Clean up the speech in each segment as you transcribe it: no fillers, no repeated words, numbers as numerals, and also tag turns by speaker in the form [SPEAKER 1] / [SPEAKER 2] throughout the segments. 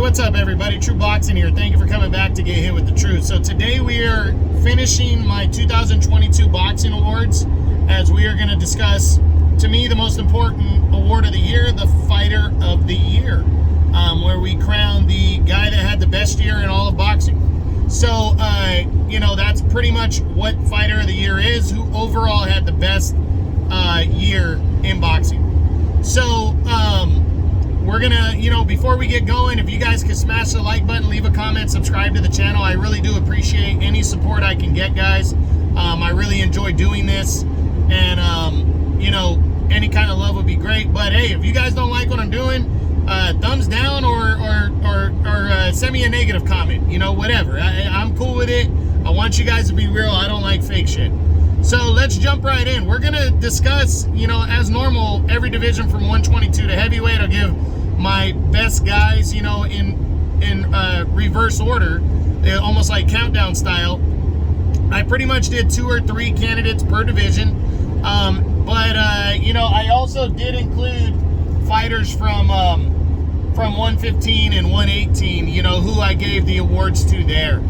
[SPEAKER 1] what's up everybody? True Boxing here. Thank you for coming back to Get Hit with the Truth. So today we are finishing my 2022 Boxing Awards, as we are going to discuss, to me, the most important award of the year, the Fighter of the Year, where we crown the guy that had the best year in all of boxing. So, that's pretty much what Fighter of the Year is, who overall had the best year in boxing. So, we're gonna, before we get going, if you guys could smash the like button, leave a comment, subscribe to the channel. I really do appreciate any support I can get, guys. I really enjoy doing this, and any kind of love would be great. But hey, if you guys don't like what I'm doing, thumbs down or send me a negative comment. Whatever. I'm cool with it. I want you guys to be real. I don't like fake shit. So let's jump right in. We're gonna discuss, as normal, every division from 122 to heavyweight. I'll give my best guys, in reverse order, almost like countdown style. I pretty much did 2 or 3 candidates per division, but I also did include fighters from 115 and 118, who I gave the awards to there.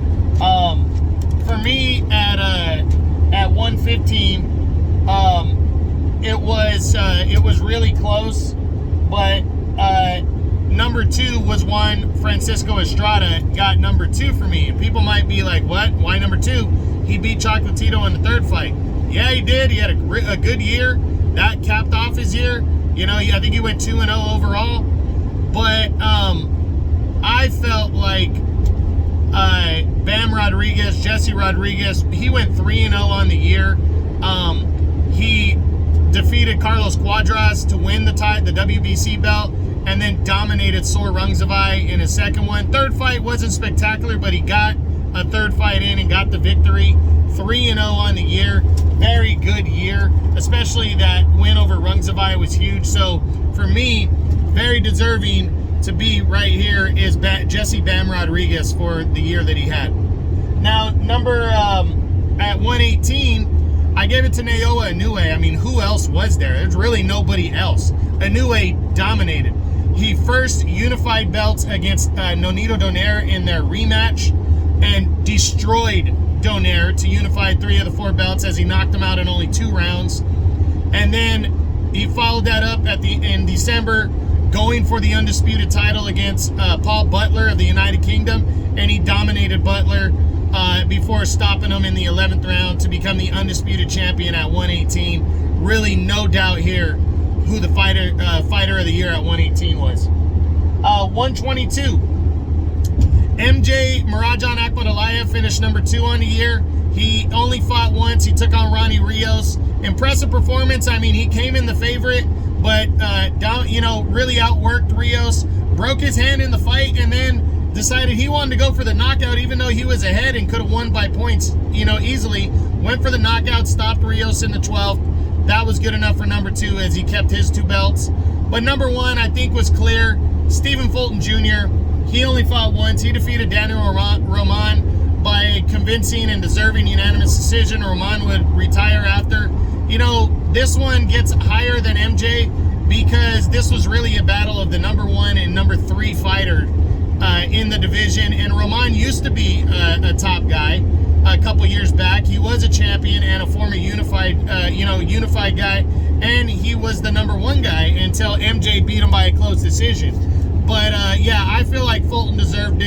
[SPEAKER 1] For me, at 115, it was really close, but number 2 was one Francisco Estrada, got number 2 for me. And people might be like, what? Why number 2? He beat Chocolatito in the 3rd fight. Yeah, he did. He had a good year. That capped off his year. I think he went 2-0 overall. But I felt like Bam Rodriguez, Jesse Rodriguez, he went 3-0 on the year. He defeated Carlos Cuadras to win the WBC belt, and then dominated Sor Rungvisai in his 2nd one. 3rd fight wasn't spectacular, but he got a 3rd fight in and got the victory. 3-0 on the year. Very good year, especially that win over Rungvisai was huge. So for me, very deserving to be right here is Jesse Bam Rodriguez for the year that he had. Now, at 118, I gave it to Naoya Inoue. I mean, who else was there? There's really nobody else. Inoue dominated. He first unified belts against Nonito Donaire in their rematch and destroyed Donaire to unify 3 of the 4 belts, as he knocked him out in only 2 rounds. And then he followed that up in December, going for the undisputed title against Paul Butler of the United Kingdom, and he dominated Butler before stopping him in the 11th round to become the undisputed champion at 118. Really no doubt here who the fighter of the year at 118 was. 122. MJ Marajan Akhmadaliev finished number 2 on the year. He only fought once. He took on Ronnie Rios. Impressive performance. I mean, he came in the favorite, but really outworked Rios. Broke his hand in the fight, and then decided he wanted to go for the knockout, even though he was ahead and could have won by points, easily. Went for the knockout, stopped Rios in the 12th. That was good enough for number 2, as he kept his 2 belts. But number 1, I think, was clear. Stephen Fulton Jr. He only fought once. He defeated Daniel Roman by a convincing and deserving unanimous decision. Roman would retire after. This one gets higher than MJ because this was really a battle of the number 1 and number 3 fighter in the division. And Roman used to be a top guy a couple years back. He was a champion and a former unified guy, and he was the number 1 guy until MJ beat him by a close decision. But I feel like Fulton deserved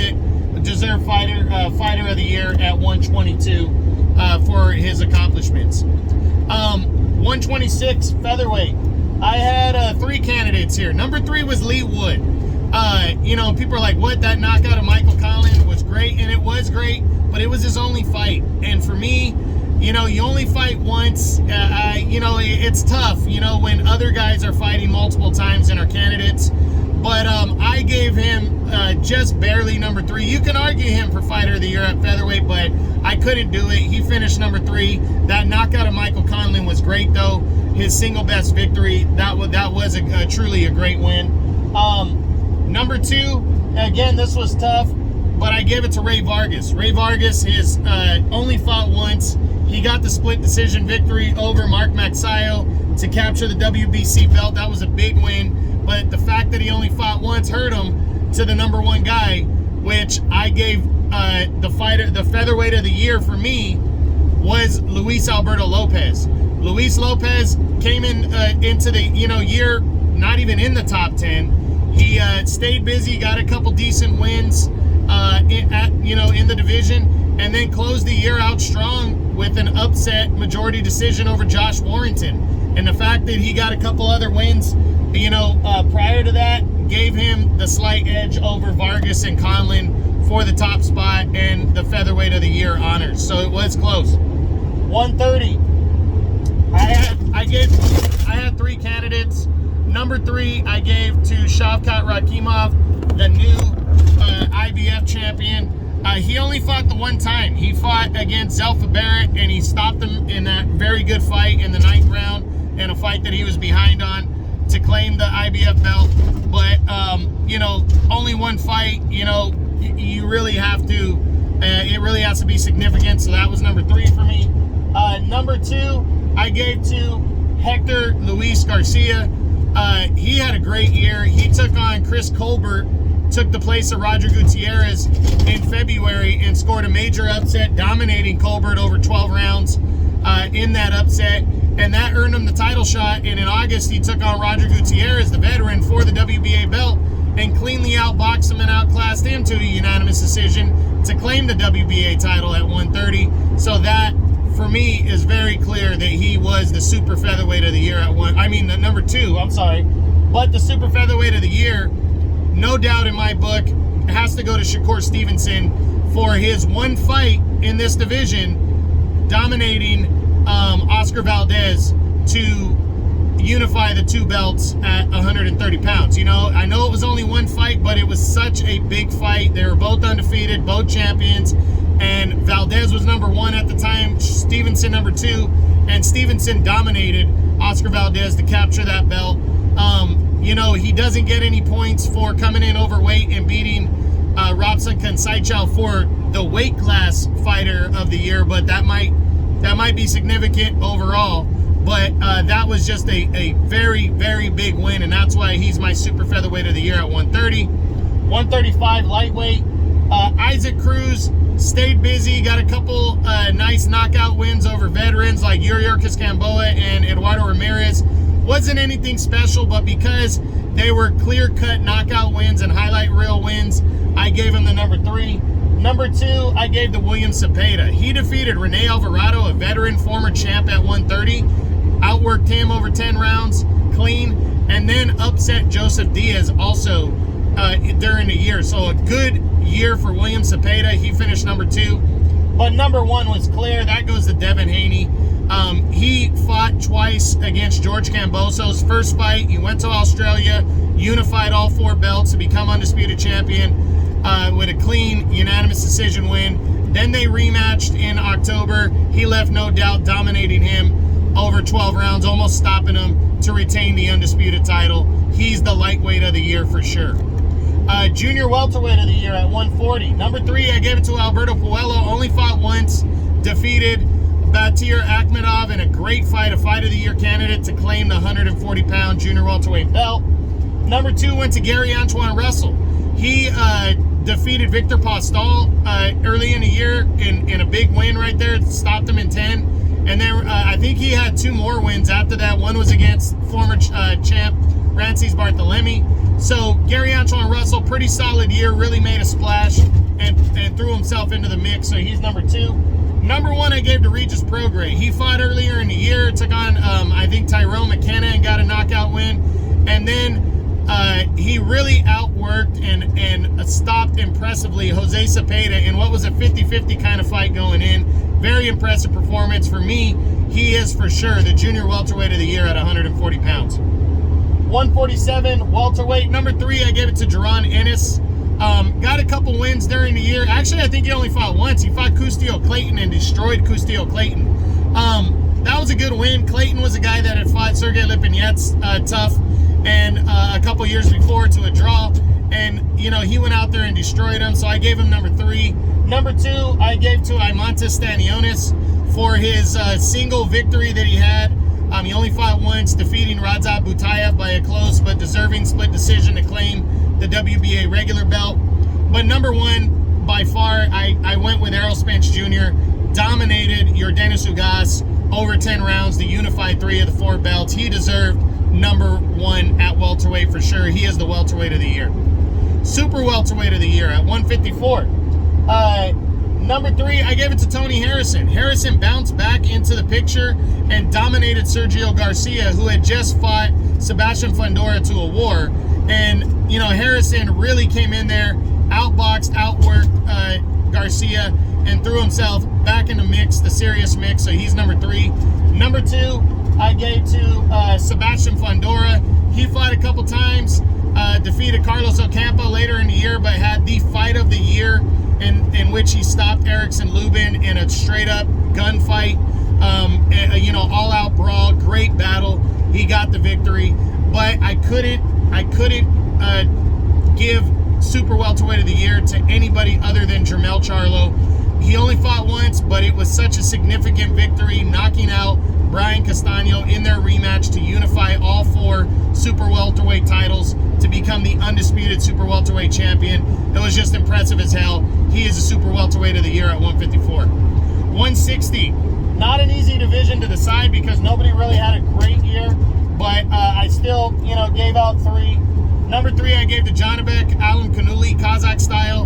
[SPEAKER 1] fighter of the year at 122 for his accomplishments. 126 featherweight. I had 3 candidates here. Number 3 was Lee Wood. People are like, what? That knockout of Michael Collins was great, and it was great, but it was his only fight. And for me, you only fight once. It's tough, when other guys are fighting multiple times and are candidates. But I gave him just barely number 3. You can argue him for Fighter of the Year at featherweight, but I couldn't do it. He finished number 3. That knockout of Michael Conlon was great, though. His single best victory, that was truly a great win. Number 2, again, this was tough, but I gave it to Ray Vargas. Ray Vargas has only fought once. He got the split decision victory over Mark Magsayo to capture the WBC belt. That was a big win. But the fact that he only fought once hurt him to the number one guy, which I gave the featherweight of the year for me was Luis Alberto Lopez. Luis Lopez came into the year not even in the top 10. He stayed busy, got a couple decent wins in the division, and then closed the year out strong with an upset majority decision over Josh Warrington. And the fact that he got a couple other wins, prior to that, gave him the slight edge over Vargas and Conlon for the top spot and the featherweight of the year honors. So it was close. 130. I had three candidates. Number 3, I gave to Shavkat Rakhimov, the new IBF champion. He only fought the one time. He fought against Zelfa Barrett, and he stopped him in that very good fight in the 9th round, in a fight that he was behind on, to claim the IBF belt. But only one fight. You really have to. It really has to be significant. So that was number 3 for me. Number 2, I gave to Hector Luis Garcia. He had a great year. He took on Chris Colbert, took the place of Roger Gutierrez in February, and scored a major upset, dominating Colbert over 12 rounds in that upset. And that earned him the title shot. And in August, he took on Roger Gutierrez, the veteran, for the WBA belt, and cleanly outboxed him and outclassed him to a unanimous decision to claim the WBA title at 130. So that, for me, is very clear that he was the super featherweight of the year at number 2, I'm sorry. But the super featherweight of the year, no doubt in my book, has to go to Shakur Stevenson for his one fight in this division, dominating Oscar Valdez to unify the 2 belts at 130 pounds. I know it was only one fight, but it was such a big fight. They were both undefeated, both champions, and Valdez was number 1 at the time, Stevenson number 2, and Stevenson dominated Oscar Valdez to capture that belt. He doesn't get any points for coming in overweight and beating Robson Conceição for the weight class fighter of the year, but that might be significant overall. But that was just a very, very big win, and that's why he's my super featherweight of the year at 130. 135 lightweight. Isaac Cruz stayed busy, got a couple nice knockout wins over veterans like Yuriorkis Gamboa and Eduardo Ramirez. Wasn't anything special, but because they were clear-cut knockout wins and highlight reel wins, I gave him the number 3. Number 2, I gave to William Cepeda. He defeated Rene Alvarado, a veteran former champ at 130, outworked him over 10 rounds clean, and then upset Joseph Diaz also during the year. So a good year for William Cepeda. He finished number 2. But number 1 was clear. That goes to Devin Haney. He fought twice against George Kambosos. First fight, he went to Australia, unified all 4 belts to become undisputed champion with a clean, unanimous decision win. Then they rematched in October. He left no doubt, dominating him over 12 rounds, almost stopping him to retain the undisputed title. He's the lightweight of the year for sure. Junior welterweight of the year at 140. Number 3, I gave it to Alberto Puello. Only fought once, defeated Batir Akhmedov in a great fight, a fight of the year candidate to claim the 140-pound junior welterweight belt. Number 2 went to Gary Antoine Russell. He defeated Victor Postal early in the year in a big win right there. It stopped him in 10. And then I think he had 2 more wins after that. One was against former champ Francis Barthelemy. So Gary Antoine Russell, pretty solid year, really made a splash and threw himself into the mix. So he's number 2. Number 1, I gave to Regis Prograis. He fought earlier in the year, took on, I think, Tyrone McKenna and got a knockout win. And then he really outworked and stopped impressively Jose Cepeda in what was a 50-50 kind of fight going in. Very impressive performance. For me, he is for sure the junior welterweight of the year at 140 pounds. 147 welterweight. Number 3, I gave it to Jaron Ennis. Got a couple wins during the year. Actually, I think he only fought once. He fought Custio Clayton and destroyed Custio Clayton. That was a good win. Clayton was a guy that had fought Sergey Lipinets tough and a couple years before to a draw. And, he went out there and destroyed him. So I gave him number 3. Number 2, I gave to Imantas Stanionis for his single victory that he had. He only fought once, defeating Radzat Butayev by a close but deserving split decision to claim the WBA regular belt. But number one, by far, I went with Errol Spence Jr., dominated Yordenis Ugas over 10 rounds, the unified 3 of the 4 belts. He deserved number one at welterweight for sure. He is the welterweight of the year. Super welterweight of the year at 154. Number 3, I gave it to Tony Harrison. Harrison bounced back into the picture and dominated Sergio Garcia, who had just fought Sebastian Fundora to a war. And, you know, Harrison really came in there, outboxed, outworked Garcia, and threw himself back in the mix, the serious mix. So he's number 3. Number 2, I gave to Sebastian Fundora. He fought a couple times, defeated Carlos Ocampo later in the year, but had the fight of the year in which he stopped Erickson Lubin in a straight-up gunfight, you know, all-out brawl, great battle. He got the victory, but I couldn't give super welterweight of the year to anybody other than Jermell Charlo. He only fought once, but it was such a significant victory, knocking out Brian Castano in their rematch to unify all 4 super welterweight titles to become the undisputed super welterweight champion. It was just impressive as hell. He is a super welterweight of the year at 154. 160, not an easy division to decide because nobody really had a great year, but I still, you know, gave out 3. Number 3, I gave to Janibek Alimkhanuly, Kazakh style.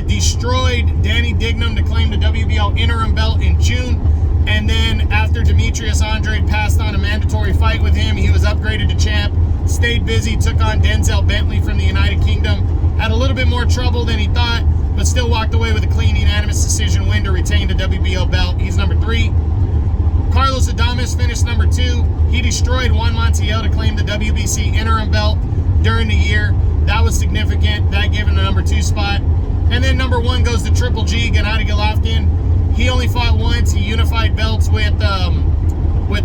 [SPEAKER 1] Destroyed Danny Dignam to claim the WBO interim belt in June. And then after Demetrius Andrade passed on a mandatory fight with him, he was upgraded to champ, stayed busy, took on Denzel Bentley from the United Kingdom. Had a little bit more trouble than he thought, but still walked away with a clean unanimous decision win to retain the WBO belt. He's number 3. Carlos Adames finished number 2. He destroyed Juan Montiel to claim the WBC interim belt during the year. That was significant. That gave him the number 2 spot. And then number 1 goes to Triple G, Gennady Golovkin. He only fought once. He unified belts with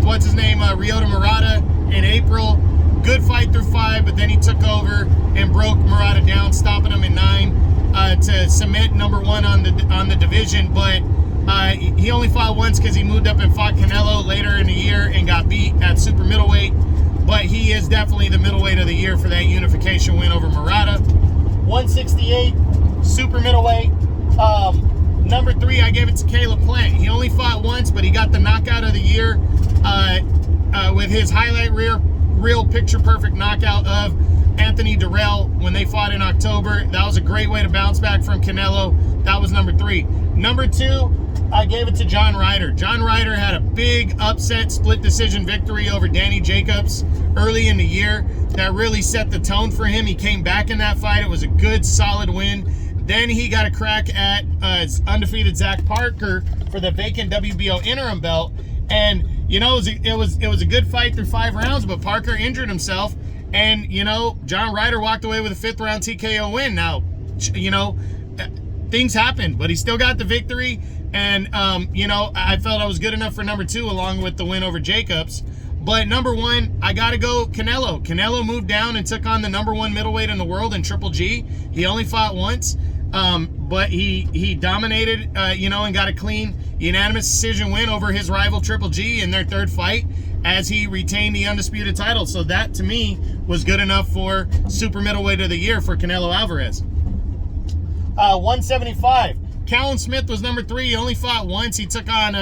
[SPEAKER 1] what's his name, Ryota Murata in April. Good fight through 5, but then he took over and broke Murata down, stopping him in 9 to cement number 1 on the division. But he only fought once because he moved up and fought Canelo later in the year and got beat at super middleweight. But he is definitely the middleweight of the year for that unification win over Murata. 168, super middleweight. Number 3, I gave it to Caleb Plant. He only fought once, but he got the knockout of the year with his highlight reel picture-perfect knockout of Anthony Durrell when they fought in October. That was a great way to bounce back from Canelo. That was number 3. Number 2, I gave it to John Ryder. John Ryder had a big upset split decision victory over Danny Jacobs early in the year that really set the tone for him. He came back in that fight. It was a good, solid win. Then he got a crack at undefeated Zach Parker for the vacant WBO interim belt. And, you know, it was a good fight through 5 rounds, but Parker injured himself. And, you know, John Ryder walked away with a 5th round TKO win. Now, you know, things happened, but he still got the victory. And, you know, I felt I was good enough for number 2 along with the win over Jacobs. But number 1, I got to go Canelo. Canelo moved down and took on the number 1 middleweight in the world in Triple G. He only fought once, but he dominated, you know, and got a clean unanimous decision win over his rival Triple G in their 3rd fight as he retained the undisputed title. So that, to me, was good enough for super middleweight of the year for Canelo Alvarez. 175. Callum Smith was number 3. He only fought once. He took on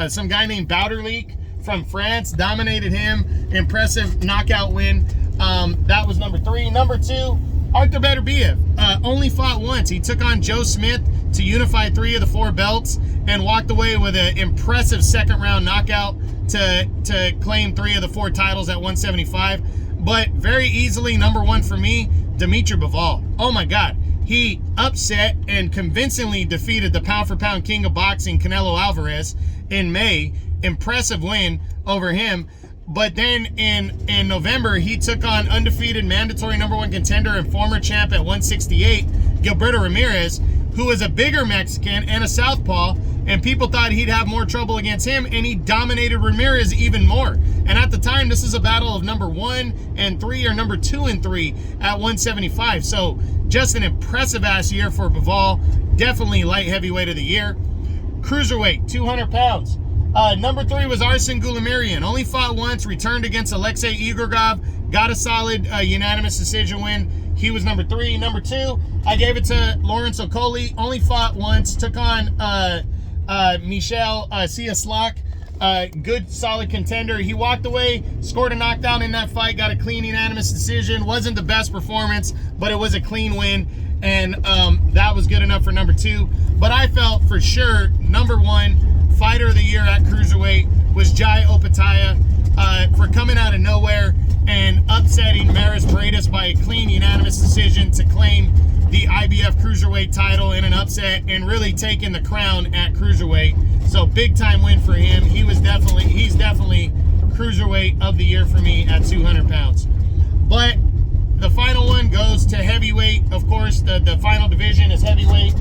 [SPEAKER 1] some guy named Bauderlique from France, dominated him. Impressive knockout win. That was number 3. Number 2, Arthur Beterbiev only fought once. He took on Joe Smith to unify 3 of the 4 belts and walked away with an impressive 2nd round knockout to claim 3 of the 4 titles at 175. But very easily, number 1 for me, Dimitri Bivol. Oh my God. He upset and convincingly defeated the pound-for-pound king of boxing, Canelo Alvarez, in May. Impressive win over him. But then in November, he took on undefeated mandatory number 1 contender and former champ at 168, Gilberto Ramirez, who was a bigger Mexican and a southpaw, and people thought he'd have more trouble against him, and he dominated Ramirez even more. And at the time, this is a battle of number 1 and 3 or number 2 and 3 at 175. So just an impressive ass year for Bivol. Definitely light heavyweight of the year. Cruiserweight, 200 pounds. Number 3 was Arsen Goulamirian. Only fought once, returned against Alexei Igorgov, got a solid unanimous decision win. He was number 3. Number 2, I gave it to Lawrence Okolie. Only fought once. Took on Michel Cieslak. Good, solid contender. He walked away, scored a knockdown in that fight, got a clean, unanimous decision. Wasn't the best performance, but it was a clean win, and that was good enough for number 2. But I felt for sure number 1 fighter of the year at cruiserweight was Jai Opetaia for coming out of nowhere and upsetting Maris Briedis by a clean, unanimous decision to claim the IBF cruiserweight title in an upset and really taking the crown at cruiserweight. So big time win for him. He's definitely cruiserweight of the year for me at 200 pounds. But the final one goes to heavyweight. Of course, the final division is heavyweight.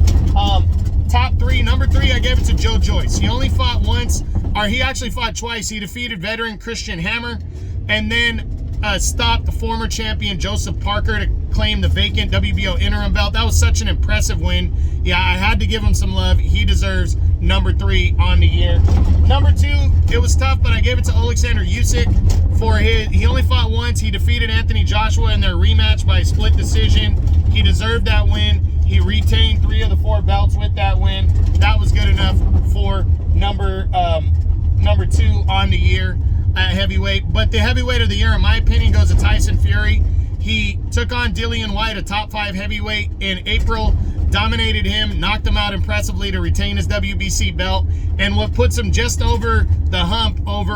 [SPEAKER 1] Top 3, number 3, I gave it to Joe Joyce. He only fought once, or he actually fought twice. He defeated veteran Christian Hammer and then stopped the former champion Joseph Parker to claim the vacant WBO interim belt. That was such an impressive win. Yeah, I had to give him some love. He deserves number 3 on the year. Number 2, it was tough, but I gave it to Alexander Usyk for he only fought once. He defeated Anthony Joshua in their rematch by split decision. He deserved that win. He retained 3 of the 4 belts with that win. That was good enough for number 2 on the year at heavyweight. But the heavyweight of the year, in my opinion, goes to Tyson Fury. He took on Dillian Whyte, a top 5 heavyweight, in April, dominated him, knocked him out impressively to retain his WBC belt. And what puts him just over the hump over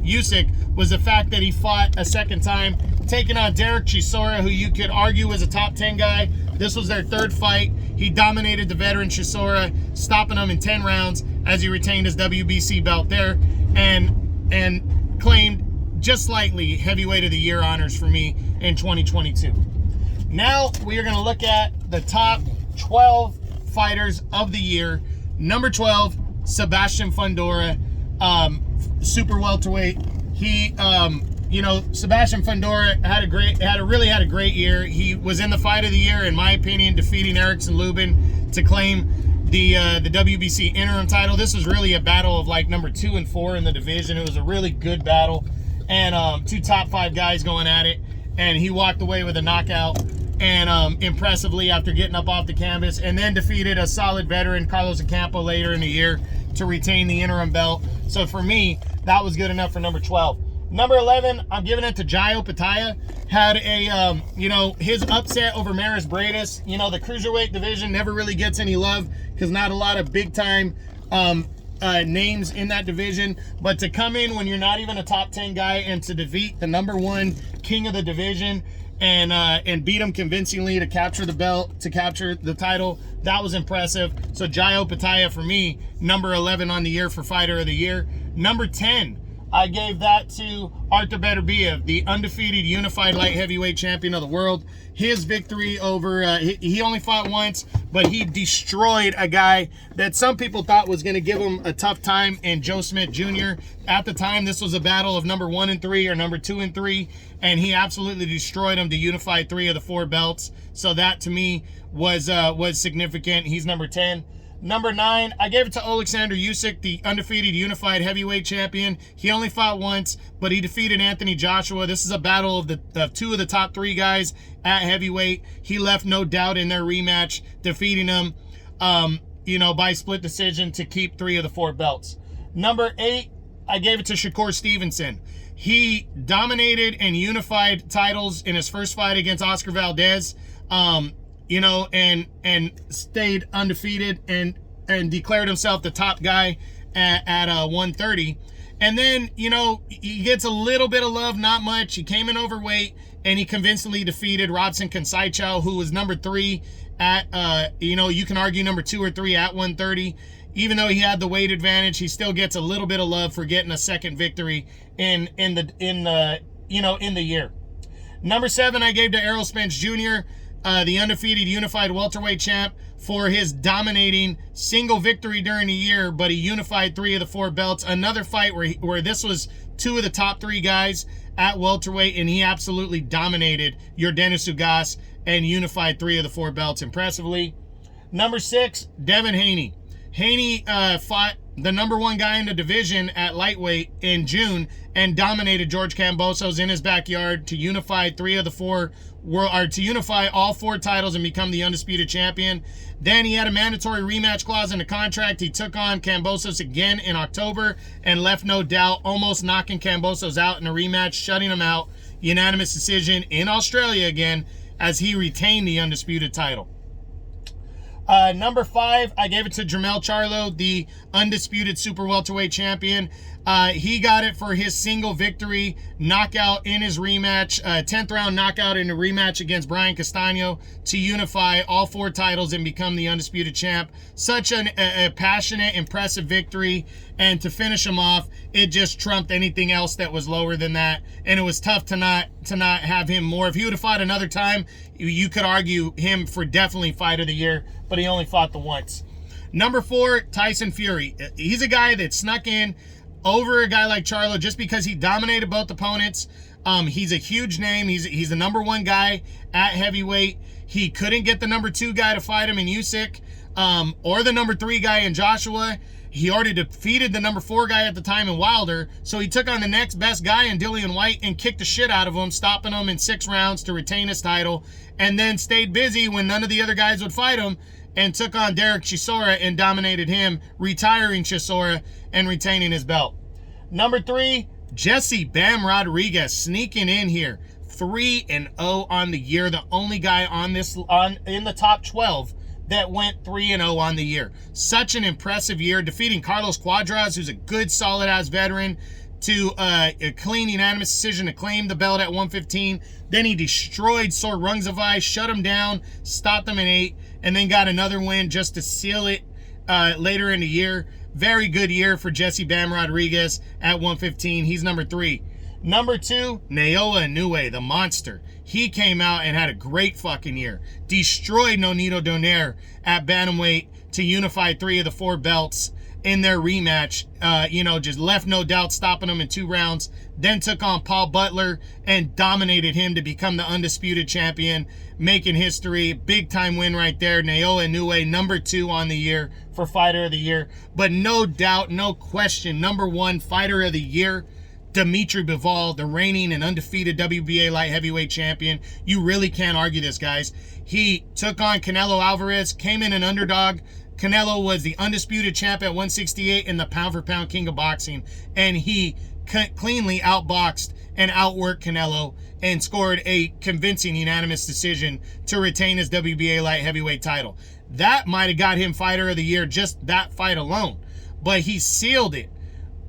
[SPEAKER 1] Usyk was the fact that he fought a second time, taking on Derek Chisora, who you could argue was a top 10 guy. This was their 3rd fight. He dominated the veteran Chisora, stopping him in 10 rounds as he retained his WBC belt there, and claimed just slightly heavyweight of the year honors for me in 2022. Now we are going to look at the top 12 fighters of the year. Number 12, Sebastian Fundora, super welterweight. He, Sebastian Fundora had a great year. He was in the fight of the year, in my opinion, defeating Erickson Lubin to claim the WBC interim title. This was really a battle of like number 2 and 4 in the division. It was a really good battle, and 2 top 5 guys going at it, and he walked away with a knockout and impressively after getting up off the canvas, and then defeated a solid veteran Carlos Ocampo later in the year to retain the interim belt. So for me, that was good enough for number 12. Number 11, I'm giving it to Jai Opetaia. Had a, his upset over Maris Briedis. The cruiserweight division never really gets any love because not a lot of big-time names in that division. But to come in when you're not even a top 10 guy and to defeat the number 1 king of the division and beat him convincingly to capture the belt, to capture the title, that was impressive. So Jai Opetaia for me, number 11 on the year for fighter of the year. Number 10, I gave that to Artur Beterbiev, the undefeated unified light heavyweight champion of the world. His victory over, he only fought once, but he destroyed a guy that some people thought was going to give him a tough time in Joe Smith Jr. At the time, this was a battle of number 1 and 3 or number 2 and 3, and he absolutely destroyed him to unify 3 of the 4 belts. So that to me was significant. He's number 10. Number 9, I gave it to Alexander Usyk, the undefeated unified heavyweight champion. He only fought once, but he defeated Anthony Joshua. This is a battle of 2 of the top 3 guys at heavyweight. He left no doubt in their rematch, defeating him, by split decision to keep 3 of the 4 belts. Number 8, I gave it to Shakur Stevenson. He dominated and unified titles in his first fight against Oscar Valdez. And stayed undefeated and declared himself the top guy at 130. And then, he gets a little bit of love, not much. He came in overweight, and he convincingly defeated Robson Conceição, who was number 3 at, you can argue number 2 or 3 at 130. Even though he had the weight advantage, he still gets a little bit of love for getting a second victory in the year. Number 7, I gave to Errol Spence Jr., the undefeated unified welterweight champ, for his dominating single victory during the year, but he unified 3 of the 4 belts. Another fight where this was 2 of the top 3 guys at welterweight, and he absolutely dominated Yordenis Ugas and unified 3 of the 4 belts impressively. Number 6, Devin Haney. Haney fought the number one guy in the division at lightweight in June and dominated George Kambosos in his backyard to unify to unify all 4 titles and become the undisputed champion. Then he had a mandatory rematch clause in the contract. He took on Kambosos again in October and left no doubt, almost knocking Kambosos out in a rematch, shutting him out. Unanimous decision in Australia again as he retained the undisputed title. Number 5, I gave it to Jermell Charlo, the undisputed super welterweight champion. He got it for his single victory knockout in his rematch, 10th round knockout in a rematch against Brian Castano to unify all 4 titles and become the undisputed champ. Such a passionate, impressive victory, and to finish him off, it just trumped anything else that was lower than that, and it was tough to not have him more. If he would have fought another time, you could argue him for definitely fight of the year, but he only fought the once. Number 4, Tyson Fury. He's a guy that snuck in over a guy like Charlo just because he dominated both opponents. He's a huge name. He's the number 1 guy at heavyweight. He couldn't get the number 2 guy to fight him in Usyk, or the number 3 guy in Joshua. He already defeated the number 4 guy at the time in Wilder, so he took on the next best guy in Dillian Whyte and kicked the shit out of him, stopping him in 6 rounds to retain his title, and then stayed busy when none of the other guys would fight him and took on Derek Chisora and dominated him, retiring Chisora and retaining his belt. Number 3, Jesse Bam Rodriguez sneaking in here, 3-0 on the year, the only guy in the top 12 that went 3-0 on the year. Such an impressive year, defeating Carlos Cuadras, who's a good, solid-ass veteran, to a clean unanimous decision to claim the belt at 115. Then he destroyed Sor Rungvisai, shut him down, stopped him in 8, and then got another win just to seal it later in the year. Very good year for Jesse Bam Rodriguez at 115. He's number 3. Number 2, Naoya Inoue, the monster. He came out and had a great fucking year. Destroyed Nonito Donaire at bantamweight to unify 3 of the 4 belts in their rematch. Just left no doubt, stopping him in 2 rounds. Then took on Paul Butler and dominated him to become the undisputed champion, making history. Big time win right there. Naoya Inoue, number 2 on the year for Fighter of the Year. But no doubt, no question, number 1 Fighter of the Year, Dimitri Bivol, the reigning and undefeated WBA light heavyweight champion. You really can't argue this, guys. He took on Canelo Alvarez, came in an underdog. Canelo was the undisputed champ at 168 and the pound-for-pound king of boxing, and he cleanly outboxed and outworked Canelo and scored a convincing unanimous decision to retain his WBA light heavyweight title. That might have got him Fighter of the Year, just that fight alone, but he sealed it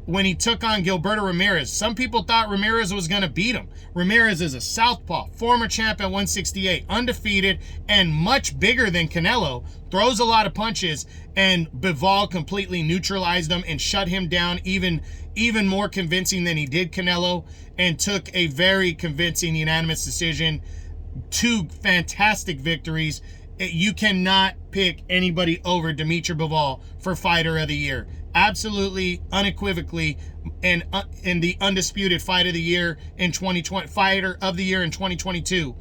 [SPEAKER 1] when he took on Gilberto Ramirez. Some people thought Ramirez was going to beat him. Ramirez is a southpaw, former champ at 168, undefeated, and much bigger than Canelo, throws a lot of punches, and Bivol completely neutralized him and shut him down even more convincing than he did Canelo, and took a very convincing unanimous decision. 2 fantastic victories. You cannot pick anybody over Dimitri Bivol for Fighter of the Year. Absolutely, unequivocally, and in the undisputed Fight of the Year in 2020, Fighter of the Year in 2022,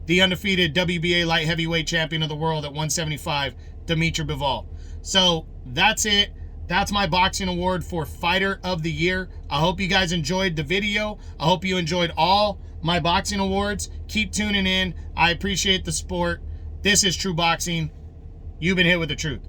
[SPEAKER 1] the undefeated WBA light heavyweight champion of the world at 175, Dimitri Bivol. So that's it. That's my boxing award for Fighter of the Year. I hope you guys enjoyed the video. I hope you enjoyed all my boxing awards. Keep tuning in. I appreciate the support. This is True Boxing. You've been hit with the truth.